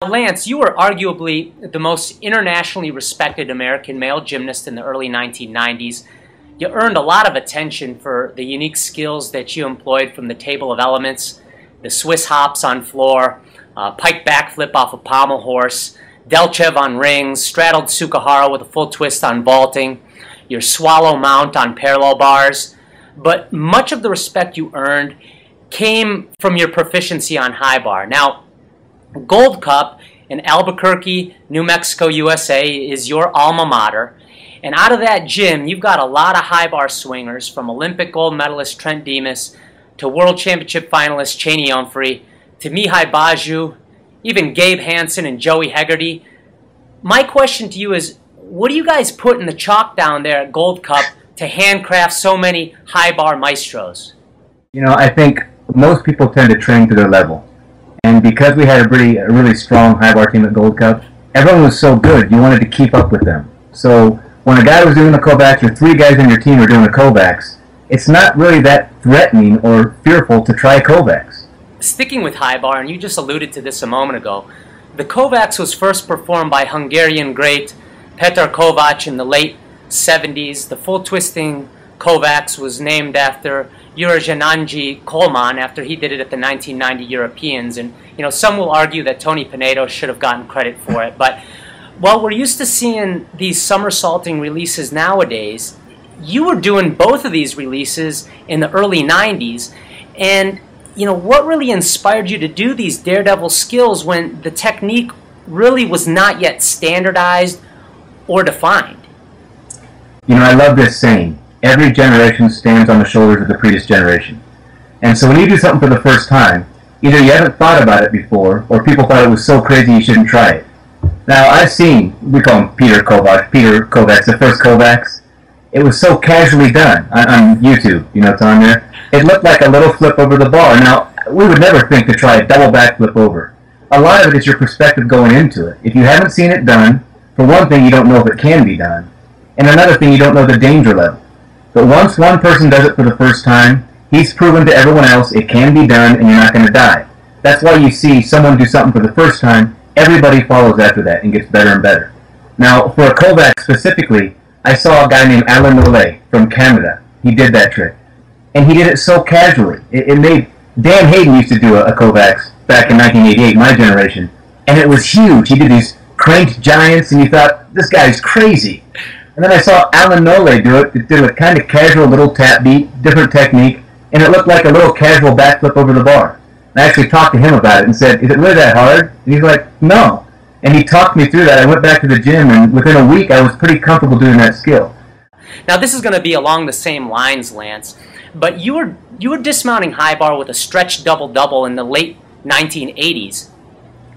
Lance, you were arguably the most internationally respected American male gymnast in the early 1990s. You earned a lot of attention for the unique skills that you employed, from the table of elements, the Swiss hops on floor, pike backflip off a pommel horse, Delchev on rings, straddled Sukahara with a full twist on vaulting, your swallow mount on parallel bars. But much of the respect you earned came from your proficiency on high bar. Now, Gold Cup in Albuquerque, New Mexico, USA is your alma mater. And out of that gym, you've got a lot of high bar swingers, from Olympic gold medalist Trent Demas to World Championship finalist Cheney Humphrey to Mihai Baju, even Gabe Hansen and Joey Hegarty. My question to you is, what do you guys put in the chalk down there at Gold Cup to handcraft so many high bar maestros? You know, I think most people tend to train to their level. And because we had a really strong high bar team at Gold Cup, everyone was so good, you wanted to keep up with them. So when a guy was doing the Kovacs, or three guys on your team were doing the Kovacs, it's not really that threatening or fearful to try Kovacs. Sticking with high bar, and you just alluded to this a moment ago, the Kovacs was first performed by Hungarian great Petar Kovacs in the late 70s. The full twisting Kovacs was named after Juraj Kolman after he did it at the 1990 Europeans. And, you know, some will argue that Tony Pinedo should have gotten credit for it. But while we're used to seeing these somersaulting releases nowadays, you were doing both of these releases in the early 90s. And, you know, what really inspired you to do these daredevil skills when the technique really was not yet standardized or defined? You know, I love this saying. Every generation stands on the shoulders of the previous generation. And so when you do something for the first time, either you haven't thought about it before, or people thought it was so crazy you shouldn't try it. Now, I've seen, we call him Peter Kovacs, the first Kovacs. It was so casually done on YouTube, you know, it's on there. It looked like a little flip over the bar. Now, we would never think to try a double backflip over. A lot of it is your perspective going into it. If you haven't seen it done, for one thing, you don't know if it can be done. And another thing, you don't know the danger level. But once one person does it for the first time, he's proven to everyone else it can be done and you're not going to die. That's why you see someone do something for the first time, everybody follows after that and gets better and better. Now, for a Kovac specifically, I saw a guy named Alain Nollet from Canada. He did that trick. And he did it so casually. It made... Dan Hayden used to do a Kovacs back in 1988, my generation. And it was huge. He did these cranked giants, and you thought, this guy's crazy. And then I saw Alain Nollet do it. It did a kind of casual little tap beat, different technique, and it looked like a little casual backflip over the bar. I actually talked to him about it and said, is it really that hard? And he's like, no. And he talked me through that. I went back to the gym, and within a week, I was pretty comfortable doing that skill. Now, this is going to be along the same lines, Lance, but you were dismounting high bar with a stretch double-double in the late 1980s,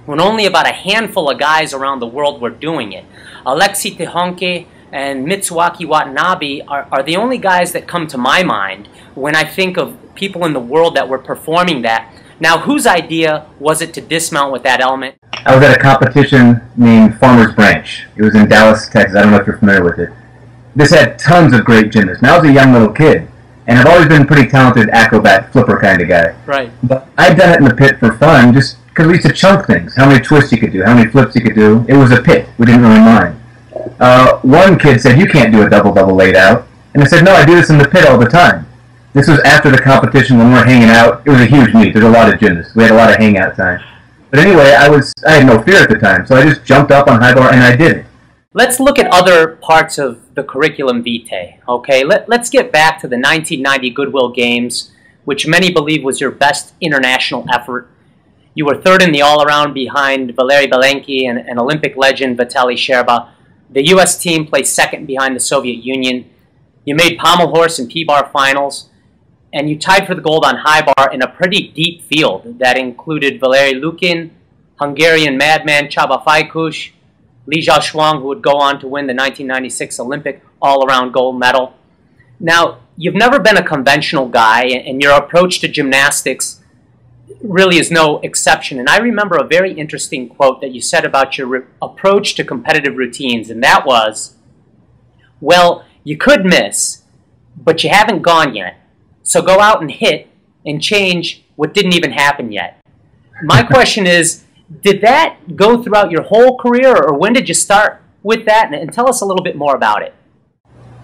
when only about a handful of guys around the world were doing it. Alexi Tehonke and Mitsuaki Watanabe are the only guys that come to my mind when I think of people in the world that were performing that. Now, whose idea was it to dismount with that element? I was at a competition named Farmers Branch. It was in Dallas, Texas. I don't know if you're familiar with it. This had tons of great gymnasts. Now, I was a young little kid, and I've always been a pretty talented acrobat, flipper kind of guy. Right. But I'd done it in the pit for fun, just because we used to chunk things. How many twists you could do, how many flips you could do. It was a pit. We didn't really mind. One kid said, you can't do a double-double laid out. And I said, no, I do this in the pit all the time. This was after the competition when we were hanging out. It was a huge meet. There's a lot of gymnasts. We had a lot of hangout time. But anyway, I had no fear at the time, so I just jumped up on high bar and I did it. Let's look at other parts of the curriculum vitae, okay? Let's get back to the 1990 Goodwill Games, which many believe was your best international effort. You were third in the all-around behind Valery Belenki and Olympic legend Vitaly Scherbo. The U.S. team placed second behind the Soviet Union. You made pommel horse and P-bar finals, and you tied for the gold on high bar in a pretty deep field that included Valery Lukin, Hungarian madman Csaba Fajkus, Li Zhaoshuang, who would go on to win the 1996 Olympic all-around gold medal. Now, you've never been a conventional guy, and your approach to gymnastics really is no exception. And I remember a very interesting quote that you said about your approach to competitive routines, and that was, well, you could miss, but you haven't gone yet. So go out and hit and change what didn't even happen yet. My question is, Did that go throughout your whole career, or when did you start with that? And tell us a little bit more about it.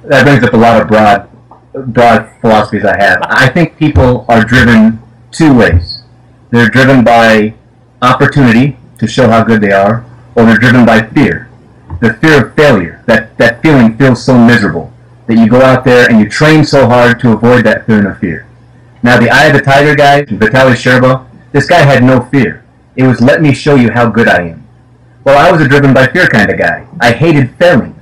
That brings up a lot of broad philosophies I have. I think people are driven two ways. They're driven by opportunity to show how good they are, or they're driven by fear. The fear of failure. That feeling feels so miserable that you go out there and you train so hard to avoid that feeling of fear. Now the Eye of the Tiger guy, Vitaly Scherbo, this guy had no fear. It was, let me show you how good I am. Well, I was a driven by fear kind of guy. I hated failing.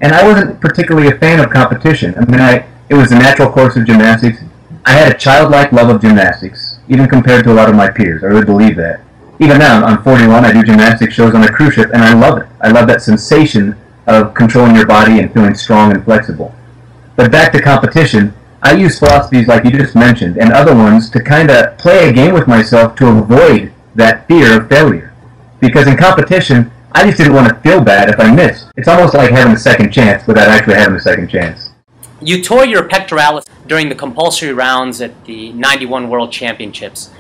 And I wasn't particularly a fan of competition. I mean, it was the natural course of gymnastics. I had a childlike love of gymnastics, even compared to a lot of my peers. I really believe that. Even now, I'm 41, I do gymnastics shows on a cruise ship, and I love it. I love that sensation of controlling your body and feeling strong and flexible. But back to competition, I use philosophies like you just mentioned, and other ones, to kind of play a game with myself to avoid that fear of failure. Because in competition, I just didn't want to feel bad if I missed. It's almost like having a second chance without actually having a second chance. You tore your pectoralis during the compulsory rounds at the '91 World Championships.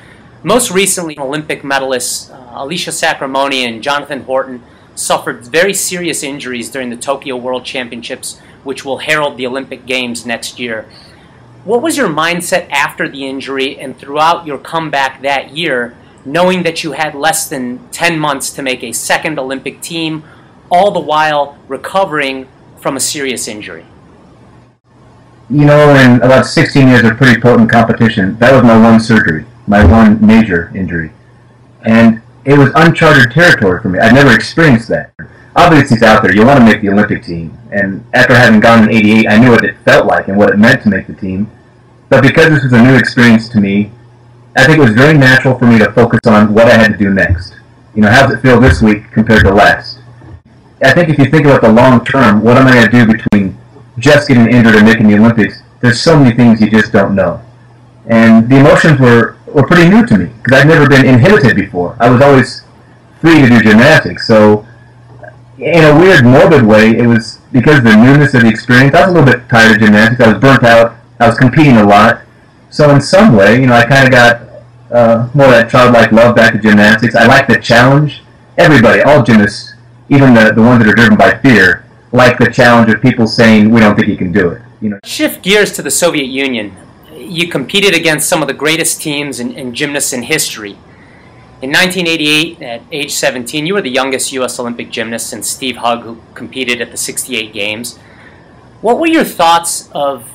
Most recently, Olympic medalists Alicia Sacramone and Jonathan Horton suffered very serious injuries during the Tokyo World Championships, which will herald the Olympic Games next year. What was your mindset after the injury and throughout your comeback that year, knowing that you had less than 10 months to make a second Olympic team, all the while recovering from a serious injury? You know, in about 16 years of pretty potent competition, that was my one surgery, my one major injury. And it was uncharted territory for me. I'd never experienced that. Obviously, it's out there. You want to make the Olympic team. And after having gone in '88, I knew what it felt like and what it meant to make the team. But because this was a new experience to me, I think it was very natural for me to focus on what I had to do next. You know, how does it feel this week compared to last? I think if you think about the long term, what am I going to do between just getting injured and making the Olympics? There's so many things you just don't know. And the emotions were pretty new to me, because I'd never been inhibited before. I was always free to do gymnastics. So in a weird, morbid way, it was because of the newness of the experience. I was a little bit tired of gymnastics. I was burnt out. I was competing a lot. So in some way, you know, I kind of got more of that childlike love back to gymnastics. I like the challenge. Everybody, all gymnasts, even the ones that are driven by fear, like the challenge of people saying, we don't think you can do it. You know. Shift gears to the Soviet Union. You competed against some of the greatest teams and gymnasts in history. In 1988, at age 17, you were the youngest U.S. Olympic gymnast since Steve Hugg, who competed at the '68 Games. What were your thoughts of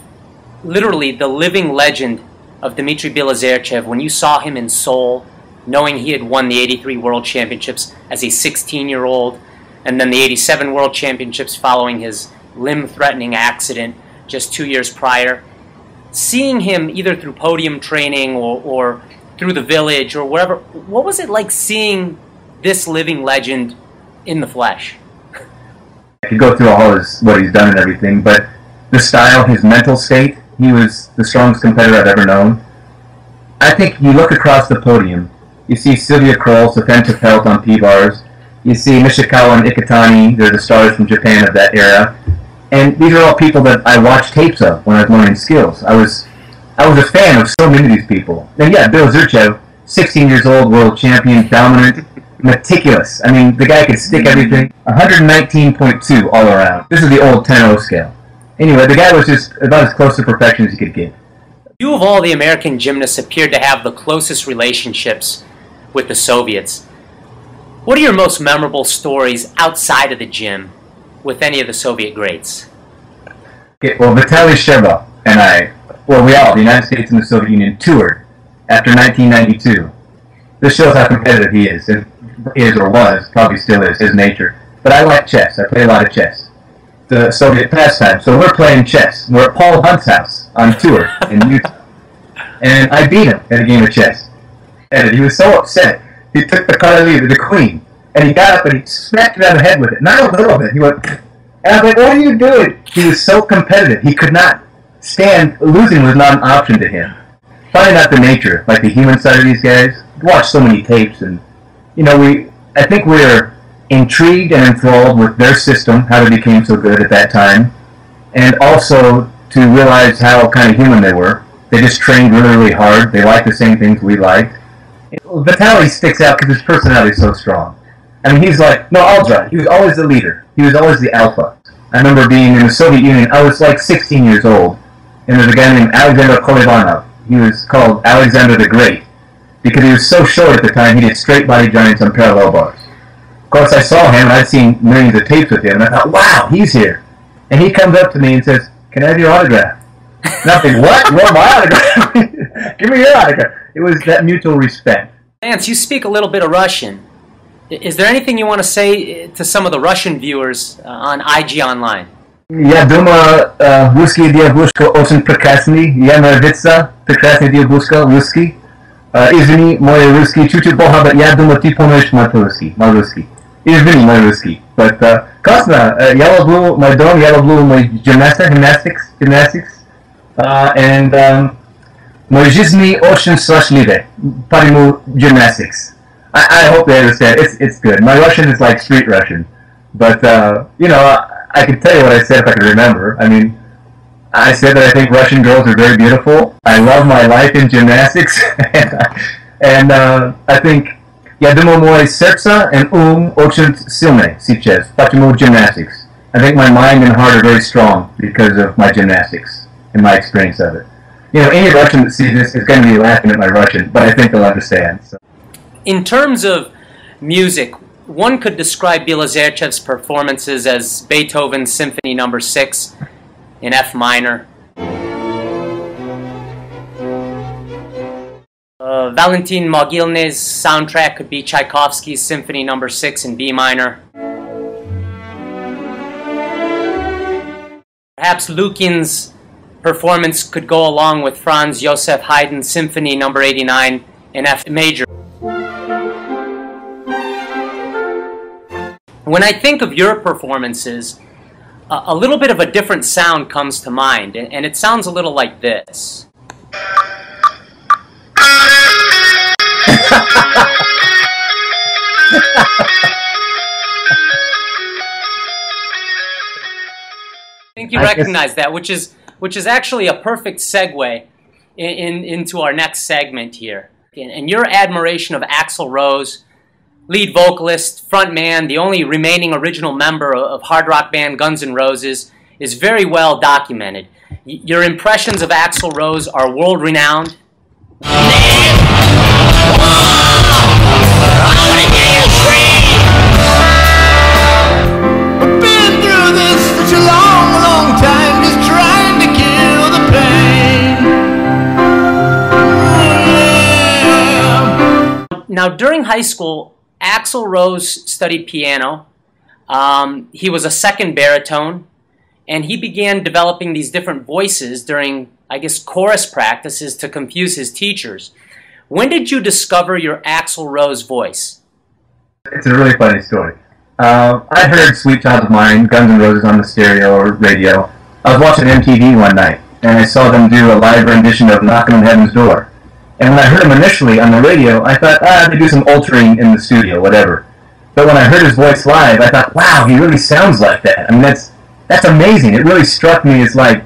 literally the living legend of Dmitry Bilozerchev when you saw him in Seoul, knowing he had won the '83 World Championships as a 16-year-old, and then the '87 World Championships following his limb-threatening accident just 2 years prior? Seeing him either through podium training or through the village or wherever, what was it like seeing this living legend in the flesh? I could go through all what he's done and everything, but the style, his mental state, he was the strongest competitor I've ever known. I think you look across the podium, you see Sylvia Kroll, Sofenta Pelt on P-bars, you see Nishikawa and Iketani, they're the stars from Japan of that era. And these are all people that I watched tapes of when I was learning skills. I was a fan of so many of these people. And yeah, Bilozerchev, 16 years old, world champion, dominant, meticulous. I mean, the guy could stick everything. 119.2 all around. This is the old 10-0 scale. Anyway, the guy was just about as close to perfection as you could get. You of all the American gymnasts appeared to have the closest relationships with the Soviets. What are your most memorable stories outside of the gym with any of the Soviet greats? Okay, well, Vitaly Scherbo and I, well, we all, the United States and the Soviet Union, toured after 1992. This shows how competitive he is or was, probably still is, his nature. But I like chess. I play a lot of chess. The Soviet pastime. So we're playing chess. We're at Paul Hunt's house on tour in Utah. And I beat him at a game of chess. And he was so upset. He took the card lead of the queen. And he got up and he smacked me on the head with it. Not a little bit. He went, and I was like, what are you doing? He was so competitive. He could not stand. Losing was not an option to him. Finding out the nature, like the human side of these guys. Watched so many tapes. And, you know, I think we're intrigued and enthralled with their system, how they became so good at that time. And also to realize how kind of human they were. They just trained really, really hard. They liked the same things we liked. Vitaly sticks out because his personality is so strong. I mean, he's like, no, I'll drive. He was always the leader. He was always the alpha. I remember being in the Soviet Union. I was like 16 years old, and there's a guy named Alexander Kolevanov. He was called Alexander the Great because he was so short at the time. He did straight body giants on parallel bars. Of course, I saw him, and I'd seen millions of tapes with him, and I thought, wow, he's here. And he comes up to me and says, "Can I have your autograph?" Nothing. What? You want my autograph? Give me your autograph. It was that mutual respect. Lance, you speak a little bit of Russian. Is there anything you want to say to some of the Russian viewers on IG Online? Я думаю, русские девушка очень прекрасный. Я нравится прекрасная девушка русский. Извини, мой русский чуть-чуть плохо, я думаю, ты помнишь мой русский. Извини, мой русский. But, классно. Я люблю мой дом, я люблю мой gymnastics. And мой жизнь очень счастливая. Потому gymnastics. I hope they understand. It's good. My Russian is like street Russian, but you know, I can tell you what I said if I can remember. I mean, I said that I think Russian girls are very beautiful. I love my life in gymnastics, and I think я думаю, мой сердце and очень сильный сейчас. Почему gymnastics? I think my mind and heart are very strong because of my gymnastics and my experience of it. You know, any Russian that sees this is going to be laughing at my Russian, but I think they'll understand. So. In terms of music, one could describe Bilozerchev's performances as Beethoven's Symphony No. 6 in F minor, Valentin Mogilny's soundtrack could be Tchaikovsky's Symphony No. 6 in B minor, perhaps Lukin's performance could go along with Franz Joseph Haydn's Symphony No. 89 in F major. When I think of your performances, a little bit of a different sound comes to mind, and it sounds a little like this. I think you recognize that, which is actually a perfect segue into our next segment here. And your admiration of Axl Rose, lead vocalist, frontman, the only remaining original member of hard rock band Guns N' Roses, is very well documented. Your impressions of Axl Rose are world-renowned. Now, during high school, Axl Rose studied piano. He was a second baritone, and he began developing these different voices during, I guess, chorus practices to confuse his teachers. When did you discover your Axl Rose voice? It's a really funny story. I heard Sweet Child of Mine, Guns N' Roses on the stereo or radio. I was watching MTV one night, and I saw them do a live rendition of Knockin' on Heaven's Door. And when I heard him initially on the radio, I thought, they do some altering in the studio, whatever. But when I heard his voice live, I thought, wow, he really sounds like that. I mean, that's amazing. It really struck me as like,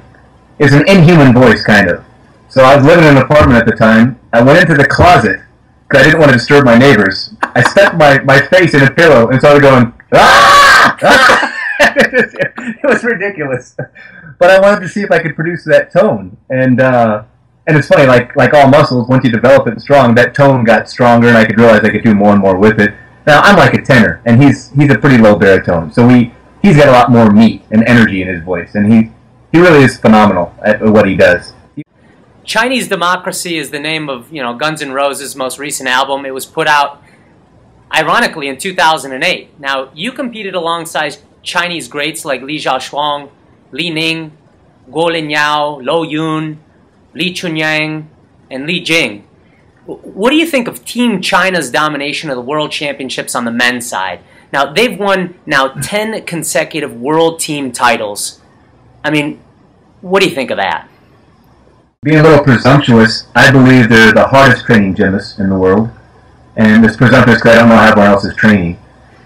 it's an inhuman voice, kind of. So I was living in an apartment at the time. I went into the closet, because I didn't want to disturb my neighbors. I stuck my face in a pillow and started going, ah! Ah! It was ridiculous. But I wanted to see if I could produce that tone. And it's funny, like all muscles, once you develop it strong, that tone got stronger, and I could realize I could do more and more with it. Now, I'm like a tenor, and he's a pretty low baritone, so he's got a lot more meat and energy in his voice, and he really is phenomenal at what he does. Chinese Democracy is the name of, Guns N' Roses' most recent album. It was put out, ironically, in 2008. Now, you competed alongside Chinese greats like Li Jiaoshuang, Li Ning, Guo Linyao, Lo Yun, Li Chunyang, and Li Jing. What do you think of Team China's domination of the World Championships on the men's side? Now, they've won 10 consecutive World Team titles. I mean, what do you think of that? Being a little presumptuous, I believe they're the hardest training gymnasts in the world. And it's presumptuous because I don't know how everyone else is training.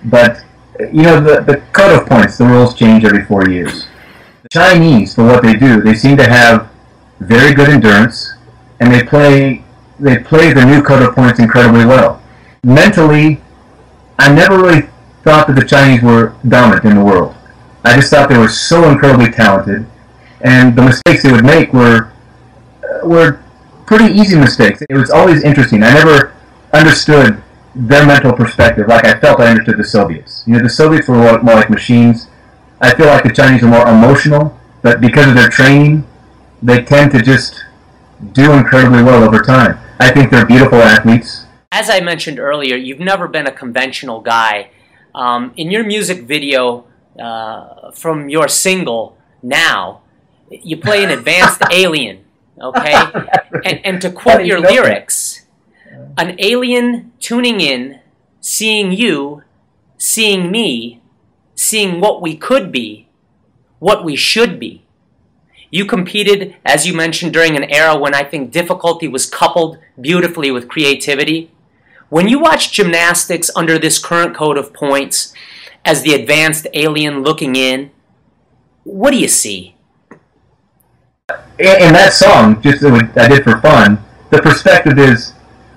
But, the cutoff points, the rules change every 4 years. The Chinese, for what they do, they seem to have very good endurance, and they play they played the new code of points incredibly well. Mentally, I never really thought that the Chinese were dominant in the world. I just thought they were so incredibly talented, and the mistakes they would make were pretty easy mistakes. It was always interesting. I never understood their mental perspective like I felt I understood the Soviets. You know, the Soviets were more like machines. I feel like the Chinese are more emotional, but because of their training, they tend to just do incredibly well over time. I think they're beautiful athletes. As I mentioned earlier, you've never been a conventional guy. In your music video from your single, Now, you play an advanced alien, okay? And to quote your lyrics, an alien tuning in, seeing you, seeing me, seeing what we could be, what we should be. You competed, as you mentioned, during an era when I think difficulty was coupled beautifully with creativity. When you watch gymnastics under this current code of points as the advanced alien looking in, what do you see? In that song, just that I did for fun, the perspective is,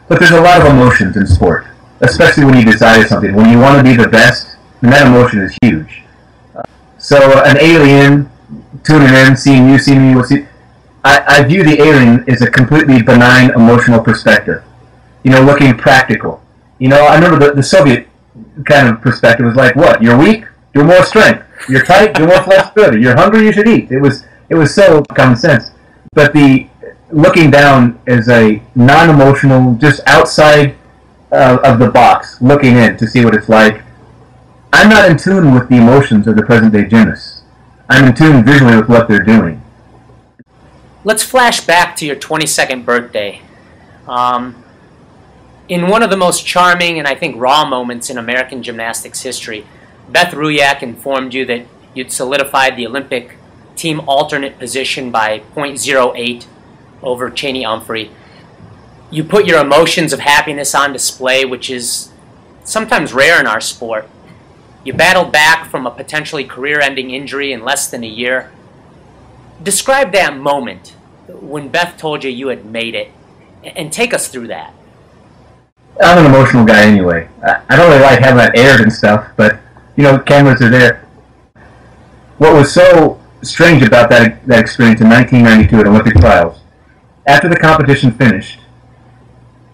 look, there's a lot of emotions in sport, especially when you decide something. When you want to be the best, then that emotion is huge. So an alien tuning in, seeing you, seeing me, I view the alien as a completely benign emotional perspective. You know, looking practical. You know, I remember the Soviet kind of perspective was like, what? You're weak? Do more strength. You're tight? Do more flexibility. You're hungry? You should eat. It was so common sense. But the looking down as a non-emotional, just outside of the box, looking in to see what it's like. I'm not in tune with the emotions of the present-day gymnasts. I'm in tune visually with what they're doing. Let's flash back to your 22nd birthday. In one of the most charming and I think raw moments in American gymnastics history, Beth Ruyak informed you that you'd solidified the Olympic team alternate position by .08 over Cheney Humphrey. You put your emotions of happiness on display, which is sometimes rare in our sport. You battled back from a potentially career-ending injury in less than a year. Describe that moment when Beth told you you had made it, and take us through that. I'm an emotional guy anyway. I don't really like having that aired and stuff, but, you know, cameras are there. What was so strange about that experience in 1992 at Olympic trials, after the competition finished,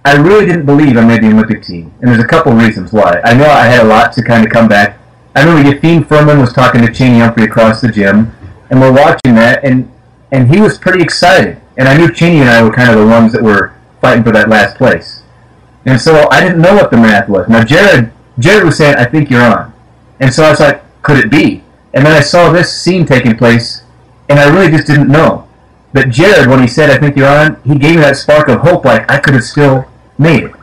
I really didn't believe I made the Olympic team, and there's a couple reasons why. I know I had a lot to kind of come back. I remember Yefim Furman was talking to Cheney Humphrey across the gym, and we're watching that, and he was pretty excited. And I knew Cheney and I were kind of the ones that were fighting for that last place. And so I didn't know what the math was. Now Jared was saying, I think you're on. And so I was like, could it be? And then I saw this scene taking place, and I really just didn't know. But Jared, when he said, I think you're on, he gave me that spark of hope, like I could have still made it.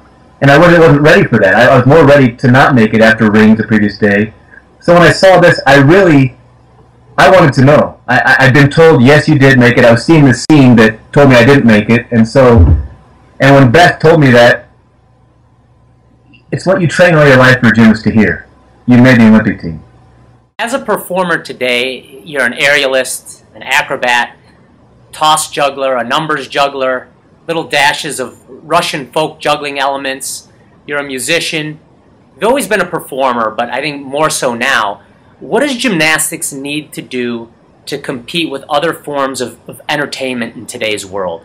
And I really wasn't ready for that. I was more ready to not make it after rings the previous day. So when I saw this, I wanted to know. I'd been told, yes, you did make it. I was seeing the scene that told me I didn't make it. And when Beth told me that, it's what you train all your life for gyms to hear. You made the Olympic team. As a performer today, you're an aerialist, an acrobat, toss juggler, a numbers juggler, little dashes of Russian folk juggling elements. You're a musician. You've always been a performer, but I think more so now. What does gymnastics need to do to compete with other forms of entertainment in today's world?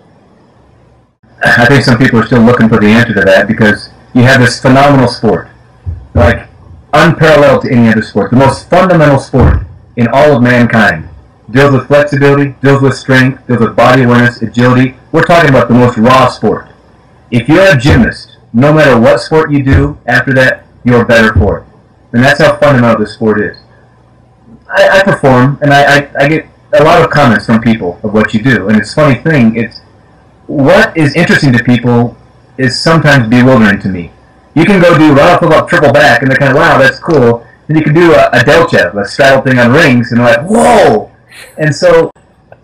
I think some people are still looking for the answer to that because you have this phenomenal sport, like unparalleled to any other sport, the most fundamental sport in all of mankind. Deals with flexibility, deals with strength, deals with body awareness, agility. We're talking about the most raw sport. If you're a gymnast, no matter what sport you do after that, you're better for it. And that's how fundamental this sport is. I perform, and I get a lot of comments from people of what you do. And it's a funny thing, what is interesting to people is sometimes bewildering to me. You can go do right off triple back, and they're kind of, wow, that's cool. And you can do a Delchev, a straddle thing on rings, and they're like, whoa! And so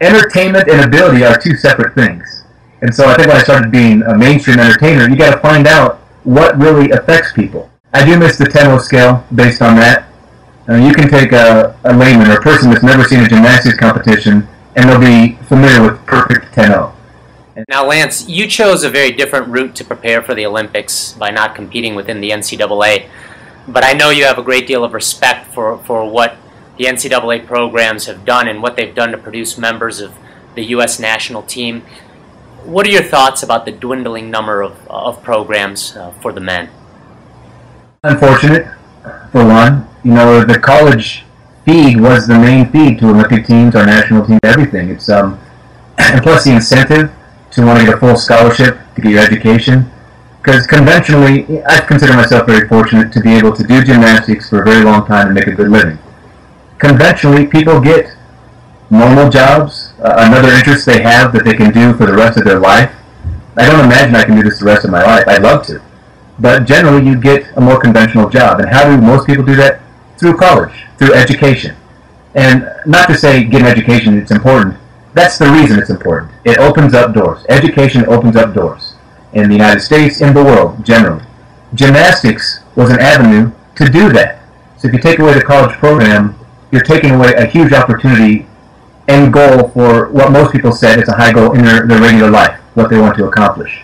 entertainment and ability are two separate things. And so I think when I started being a mainstream entertainer, you got to find out what really affects people. I do miss the 10-0 scale based on that. You can take a layman or a person that's never seen a gymnastics competition, and they'll be familiar with perfect 10-0. Now, Lance, you chose a very different route to prepare for the Olympics by not competing within the NCAA, but I know you have a great deal of respect for what the NCAA programs have done and what they've done to produce members of the U.S. national team. What are your thoughts about the dwindling number of programs for the men? Unfortunate, for one. You know, the college feed was the main feed to Olympic teams, our national team, everything. It's and plus the incentive to want to get a full scholarship to get your education. Because conventionally, I consider myself very fortunate to be able to do gymnastics for a very long time and make a good living. Conventionally, people get normal jobs, another interest they have that they can do for the rest of their life. I don't imagine I can do this the rest of my life. I'd love to. But generally, you get a more conventional job. And how do most people do that? Through college, through education. And not to say get an education, it's important. That's the reason it's important. It opens up doors. Education opens up doors. In the United States, in the world, generally. Gymnastics was an avenue to do that. So if you take away the college program, you're taking away a huge opportunity and goal for what most people said is a high goal in their regular life, what they want to accomplish.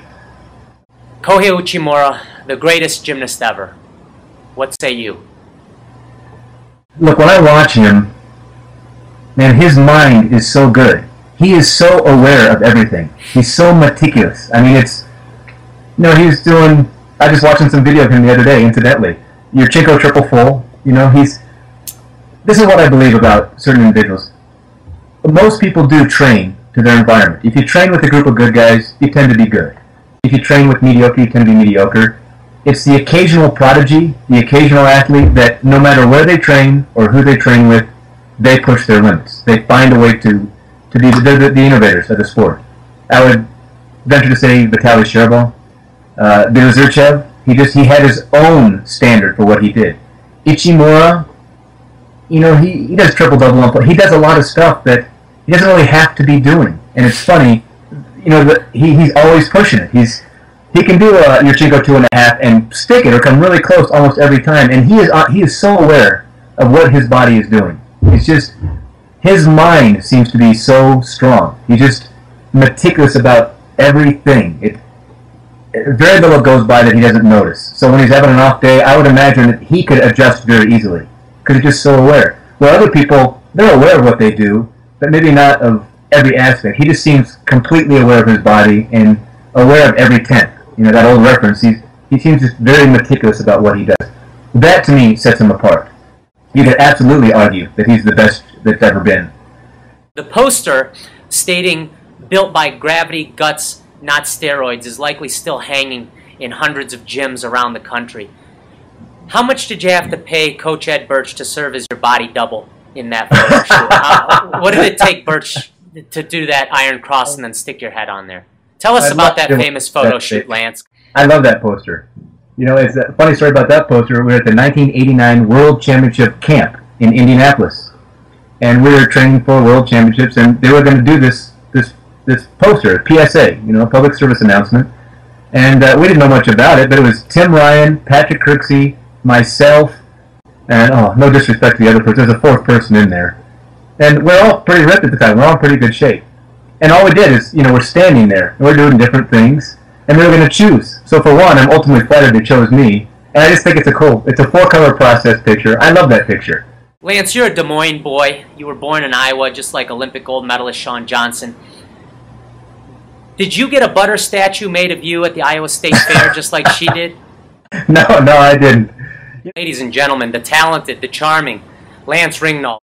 Kohei Uchimura, the greatest gymnast ever. What say you? Look, when I watch him, man, his mind is so good. He is so aware of everything. He's so meticulous. I mean, it's, you know, he's doing, I just watching some video of him the other day, incidentally. Your Chinko triple full, you know, this is what I believe about certain individuals. Most people do train to their environment. If you train with a group of good guys, you tend to be good. If you train with mediocre, you tend to be mediocre. It's the occasional prodigy, the occasional athlete that no matter where they train or who they train with, they push their limits. They find a way to be the innovators of the sport. I would venture to say Vitaly Scherbo, Bilozerchev, he had his own standard for what he did. Uchimura, you know, he does triple-double, he does a lot of stuff that he doesn't really have to be doing. And it's funny, you know, he's always pushing it. He can do your Chinko 2.5 and stick it or come really close almost every time. And he is so aware of what his body is doing. It's just, his mind seems to be so strong. He's just meticulous about everything. Very little goes by that he doesn't notice. So when he's having an off day, I would imagine that he could adjust very easily because he's just so aware. Where other people, they're aware of what they do, but maybe not of every aspect. He just seems completely aware of his body and aware of every tenth. You know, that old reference, he seems just very meticulous about what he does. That, to me, sets him apart. You could absolutely argue that he's the best that's ever been. The poster stating, "Built by gravity, guts, not steroids," is likely still hanging in hundreds of gyms around the country. How much did you have to pay Coach Ed Birch to serve as your body double in that photo shoot? What did it take, Birch, to do that Iron Cross and then stick your head on there? Tell us about that famous photo shoot, Lance. I love that poster. You know, it's a funny story about that poster. We were at the 1989 World Championship camp in Indianapolis. And we were training for World Championships, and they were going to do this poster, PSA, you know, public service announcement. And we didn't know much about it, but it was Tim Ryan, Patrick Kirksey, myself, and, oh, no disrespect to the other person, there's a fourth person in there. And we're all pretty ripped at the time. We're all in pretty good shape. And all we did is, you know, we're standing there, and we're doing different things, and they were going to choose. So for one, I'm ultimately flattered they chose me, and I just think it's a 4-color process picture. I love that picture. Lance, you're a Des Moines boy. You were born in Iowa, just like Olympic gold medalist Shawn Johnson. Did you get a butter statue made of you at the Iowa State Fair just like she did? No, I didn't. Ladies and gentlemen, the talented, the charming Lance Ringnald.